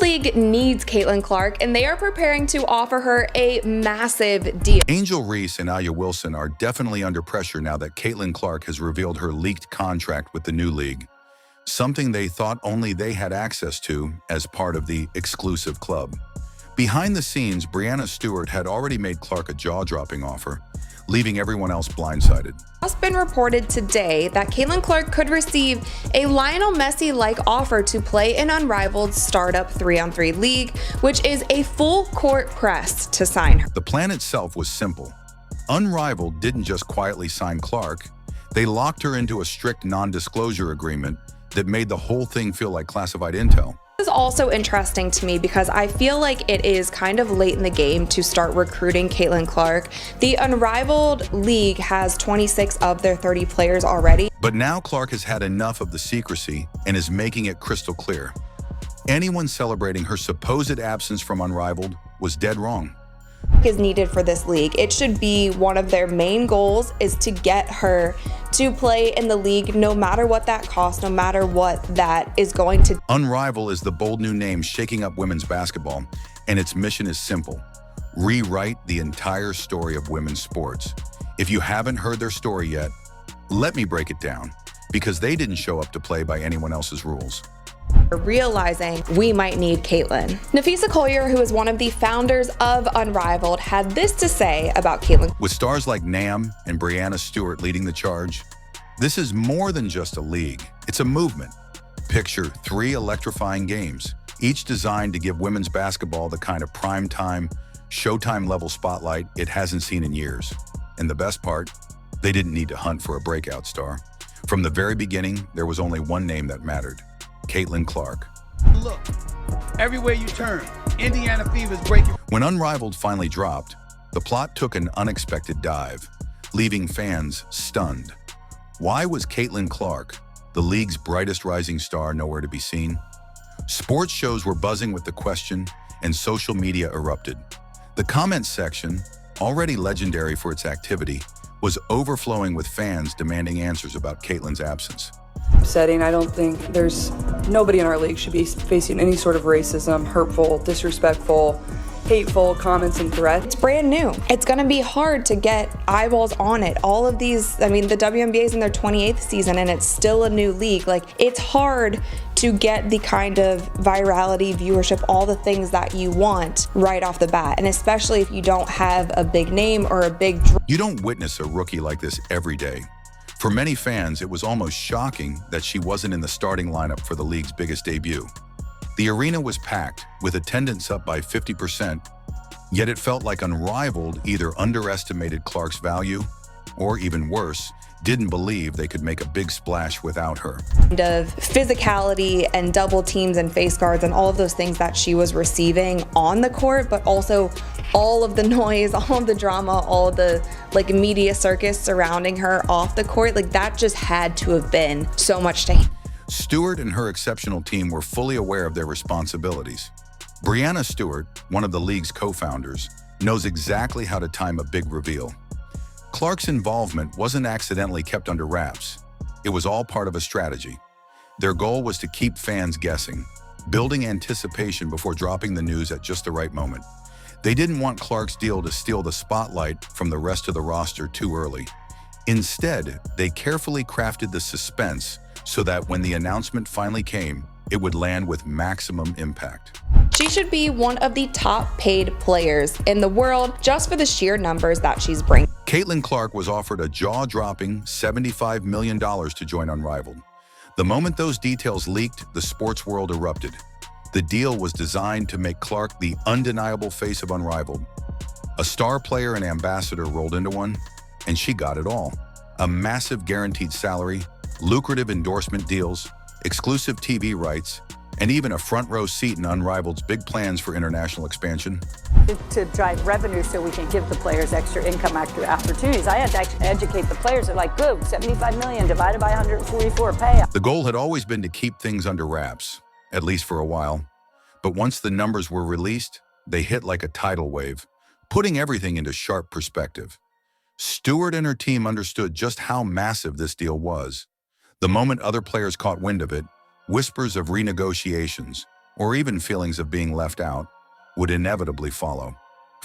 league needs Caitlin Clark, and they are preparing to offer her a massive deal. Angel Reese and Aya Wilson are definitely under pressure now that Caitlin Clark has revealed her leaked contract with the new league, something they thought only they had access to as part of the exclusive club. Behind the scenes, Breanna Stewart had already made Clark a jaw-dropping offer, leaving everyone else blindsided. It's been reported today that Caitlin Clark could receive a Lionel Messi-like offer to play in Unrivaled startup 3-on-3 league, which is a full-court press to sign her. The plan itself was simple. Unrivaled didn't just quietly sign Clark, they locked her into a strict non-disclosure agreement that made the whole thing feel like classified intel. This is also interesting to me because I feel like it is kind of late in the game to start recruiting Caitlin Clark. The Unrivaled league has 26 of their 30 players already. But now Clark has had enough of the secrecy and is making it crystal clear. Anyone celebrating her supposed absence from Unrivaled was dead wrong. Is needed for this league. It should be one of their main goals is to get her to play in the league no matter what that costs, no matter what that is going to. Unrivaled is the bold new name shaking up women's basketball, and its mission is simple: rewrite the entire story of women's sports. If you haven't heard their story yet, let me break it down, because they didn't show up to play by anyone else's rules. Realizing we might need Caitlin. Nafisa Collier, who is one of the founders of Unrivaled, had this to say about Caitlin. With stars like Nam and Breanna Stewart leading the charge, this is more than just a league. It's a movement. Picture 3 electrifying games, each designed to give women's basketball the kind of prime-time, Showtime-level spotlight it hasn't seen in years. And the best part, they didn't need to hunt for a breakout star. From the very beginning, there was only one name that mattered: Caitlin Clark. Look, everywhere you turn, Indiana Fever's breaking. When Unrivaled finally dropped, the plot took an unexpected dive, leaving fans stunned. Why was Caitlin Clark, the league's brightest rising star, nowhere to be seen? Sports shows were buzzing with the question, and social media erupted. The comments section, already legendary for its activity, was overflowing with fans demanding answers about Caitlin's absence. Setting, I don't think nobody in our league should be facing any sort of racism, hurtful, disrespectful, hateful comments and threats. It's brand new. It's going to be hard to get eyeballs on it. All of these, I mean, the WNBA is in their 28th season and it's still a new league. Like, it's hard to get the kind of virality, viewership, all the things that you want right off the bat. And especially if you don't have a big name or a big draw. You don't witness a rookie like this every day. For many fans, it was almost shocking that she wasn't in the starting lineup for the league's biggest debut. The arena was packed, with attendance up by 50%, yet it felt like Unrivaled either underestimated Clark's value, or even worse, didn't believe they could make a big splash without her. Of physicality and double teams and face guards and all of those things that she was receiving on the court, but also all of the noise, all of the drama, all of the media circus surrounding her off the court, that just had to have been so much to handle. Stewart and her exceptional team were fully aware of their responsibilities. Breanna Stewart, one of the league's co-founders, knows exactly how to time a big reveal. Clark's involvement wasn't accidentally kept under wraps. It was all part of a strategy. Their goal was to keep fans guessing, building anticipation before dropping the news at just the right moment. They didn't want Clark's deal to steal the spotlight from the rest of the roster too early. Instead, they carefully crafted the suspense so that when the announcement finally came, it would land with maximum impact. She should be one of the top paid players in the world just for the sheer numbers that she's bringing. Caitlin Clark was offered a jaw-dropping $75 million to join Unrivaled. The moment those details leaked, the sports world erupted. The deal was designed to make Clark the undeniable face of Unrivaled. A star player and ambassador rolled into one, and she got it all. A massive guaranteed salary, lucrative endorsement deals, exclusive TV rights, and even a front row seat in Unrivaled's big plans for international expansion. To drive revenue so we can give the players extra income, extra opportunities. I had to actually educate the players. They're like, good, 75 million divided by 144 payout. The goal had always been to keep things under wraps, at least for a while. But once the numbers were released, they hit like a tidal wave, putting everything into sharp perspective. Stewart and her team understood just how massive this deal was. The moment other players caught wind of it, whispers of renegotiations, or even feelings of being left out, would inevitably follow.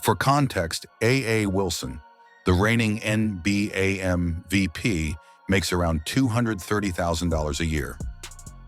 For context, A.A. Wilson, the reigning NBA MVP, makes around $230,000 a year.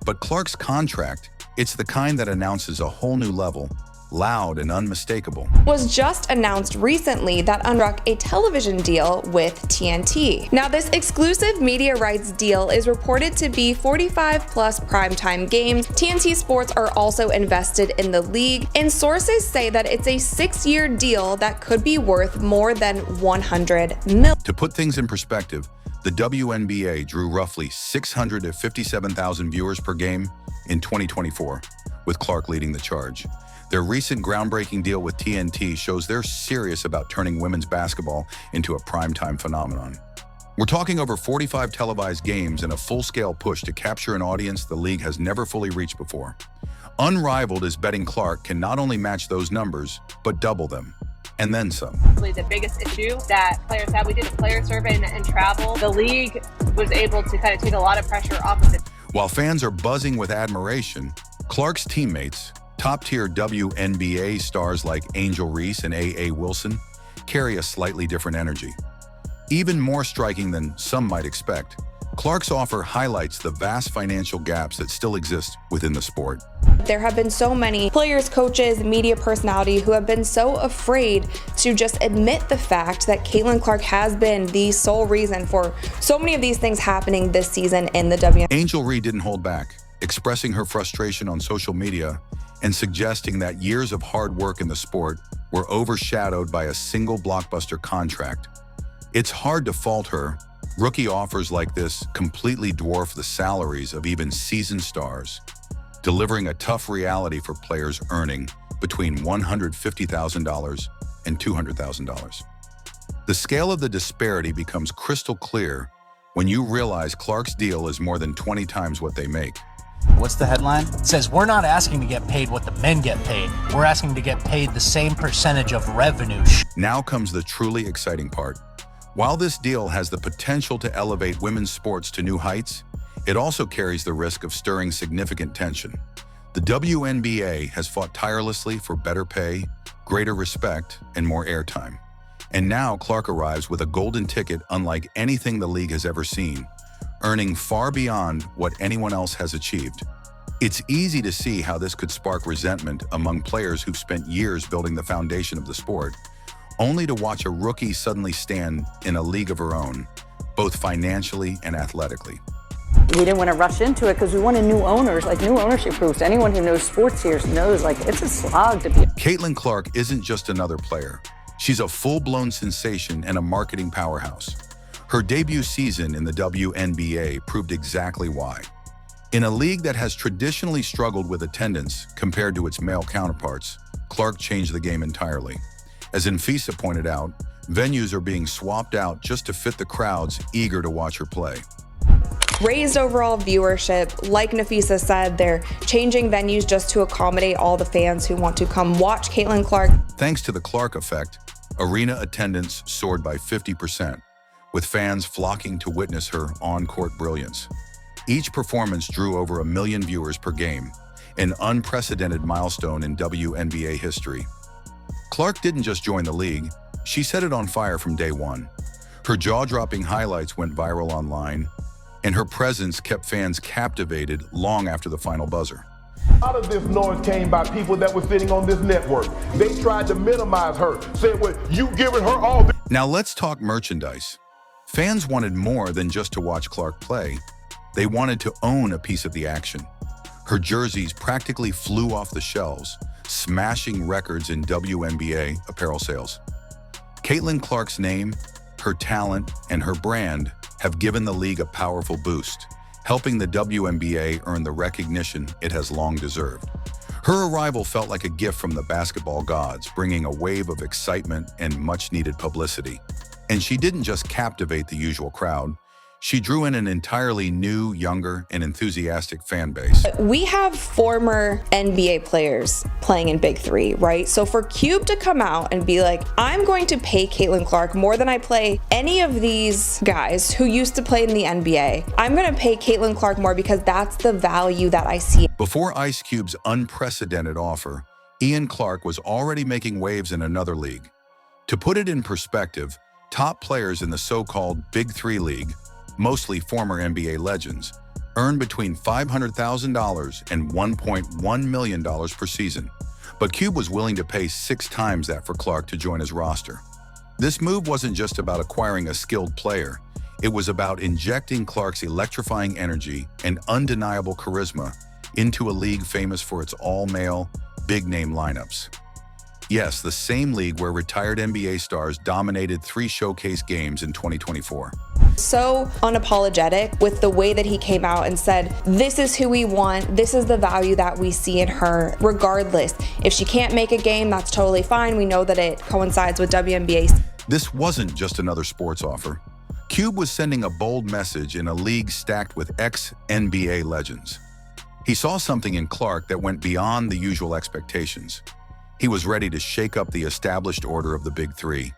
But Clark's contract, it's the kind that announces a whole new level, loud and unmistakable. Was just announced recently that unstruck a television deal with TNT. Now, this exclusive media rights deal is reported to be 45 plus primetime games. TNT Sports are also invested in the league, and sources say that it's a 6-year deal that could be worth more than $100 million. To put things in perspective, the WNBA drew roughly 657,000 viewers per game in 2024, with Clark leading the charge. Their recent groundbreaking deal with TNT shows they're serious about turning women's basketball into a primetime phenomenon. We're talking over 45 televised games and a full-scale push to capture an audience the league has never fully reached before. Unrivaled is betting Clark can not only match those numbers, but double them, and then some. The biggest issue that players have, we did a player survey and travel. The league was able to kind of take a lot of pressure off of it. While fans are buzzing with admiration, Clark's teammates, top-tier WNBA stars like Angel Reese and A.A. Wilson, carry a slightly different energy. Even more striking than some might expect, Clark's offer highlights the vast financial gaps that still exist within the sport. There have been so many players, coaches, media personality who have been so afraid to just admit the fact that Caitlin Clark has been the sole reason for so many of these things happening this season in the WNBA. Angel Reese didn't hold back, expressing her frustration on social media and suggesting that years of hard work in the sport were overshadowed by a single blockbuster contract. It's hard to fault her. Rookie offers like this completely dwarf the salaries of even seasoned stars, delivering a tough reality for players earning between $150,000 and $200,000. The scale of the disparity becomes crystal clear when you realize Clark's deal is more than 20 times what they make. What's the headline? It says, we're not asking to get paid what the men get paid. We're asking to get paid the same percentage of revenue. Now comes the truly exciting part. While this deal has the potential to elevate women's sports to new heights, it also carries the risk of stirring significant tension. The WNBA has fought tirelessly for better pay, greater respect, and more airtime. And now Clark arrives with a golden ticket unlike anything the league has ever seen, earning far beyond what anyone else has achieved. It's easy to see how this could spark resentment among players who've spent years building the foundation of the sport, only to watch a rookie suddenly stand in a league of her own, both financially and athletically. We didn't want to rush into it because we wanted new owners, like new ownership groups. Anyone who knows sports here knows, like, it's a slog to be. Caitlin Clark isn't just another player. She's a full-blown sensation and a marketing powerhouse. Her debut season in the WNBA proved exactly why. In a league that has traditionally struggled with attendance compared to its male counterparts, Clark changed the game entirely. As Nfisa pointed out, venues are being swapped out just to fit the crowds eager to watch her play. Raised overall viewership, like Nfisa said, they're changing venues just to accommodate all the fans who want to come watch Caitlin Clark. Thanks to the Clark effect, arena attendance soared by 50%, with fans flocking to witness her on-court brilliance. Each performance drew over 1 million viewers per game, an unprecedented milestone in WNBA history. Clark didn't just join the league, she set it on fire from day one. Her jaw-dropping highlights went viral online, and her presence kept fans captivated long after the final buzzer. A lot of this noise came by people that were sitting on this network. They tried to minimize her, said, well, you giving her all this. Now let's talk merchandise. Fans wanted more than just to watch Clark play. They wanted to own a piece of the action. Her jerseys practically flew off the shelves, smashing records in WNBA apparel sales. Caitlin Clark's name, her talent, and her brand have given the league a powerful boost, helping the WNBA earn the recognition it has long deserved. Her arrival felt like a gift from the basketball gods, bringing a wave of excitement and much-needed publicity. And she didn't just captivate the usual crowd, She drew in an entirely new, younger, and enthusiastic fan base. We have former NBA players playing in Big Three, right? So for Cube to come out and be like, I'm going to pay Caitlin Clark more than I play any of these guys who used to play in the NBA. I'm going to pay Caitlin Clark more because that's the value that I see. Before Ice Cube's unprecedented offer, Ian Clark was already making waves in another league. To put it in perspective, top players in the so-called Big Three League, mostly former NBA legends, earn between $500,000 and $1.1 million per season. But Cube was willing to pay 6 times that for Clark to join his roster. This move wasn't just about acquiring a skilled player. It was about injecting Clark's electrifying energy and undeniable charisma into a league famous for its all-male, big-name lineups. Yes, the same league where retired NBA stars dominated 3 showcase games in 2024. So unapologetic with the way that he came out and said, this is who we want, this is the value that we see in her, regardless. If she can't make a game, that's totally fine. We know that it coincides with WNBA. This wasn't just another sports offer. Cube was sending a bold message in a league stacked with ex-NBA legends. He saw something in Clark that went beyond the usual expectations. He was ready to shake up the established order of the Big Three,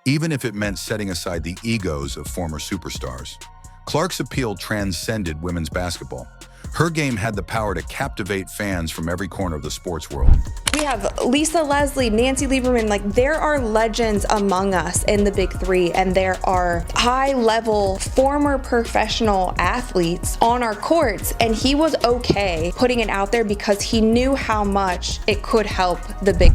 even if it meant setting aside the egos of former superstars. Clark's appeal transcended women's basketball. Her game had the power to captivate fans from every corner of the sports world. We have Lisa Leslie, Nancy Lieberman, like there are legends among us in the Big Three, and there are high-level former professional athletes on our courts, and he was okay putting it out there because he knew how much it could help the Big.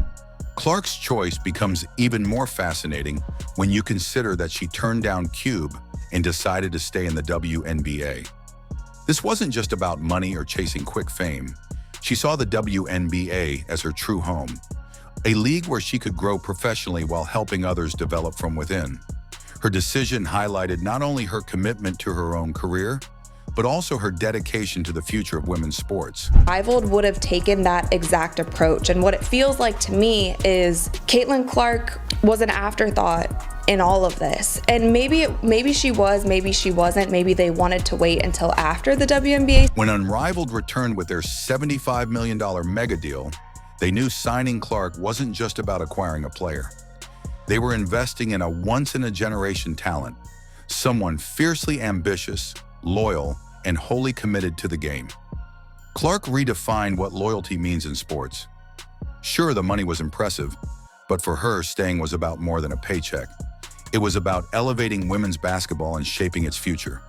Clark's choice becomes even more fascinating when you consider that she turned down Cube and decided to stay in the WNBA. This wasn't just about money or chasing quick fame. She saw the WNBA as her true home, a league where she could grow professionally while helping others develop from within. Her decision highlighted not only her commitment to her own career, but also her dedication to the future of women's sports. Unrivaled would have taken that exact approach, and what it feels like to me is Caitlin Clark was an afterthought in all of this. And maybe she was, maybe she wasn't, maybe they wanted to wait until after the WNBA. When Unrivaled returned with their $75 million mega deal, they knew signing Clark wasn't just about acquiring a player. They were investing in a once-in-a-generation talent, someone fiercely ambitious, loyal, and wholly committed to the game. Clark redefined what loyalty means in sports. Sure, the money was impressive, but for her, staying was about more than a paycheck. It was about elevating women's basketball and shaping its future.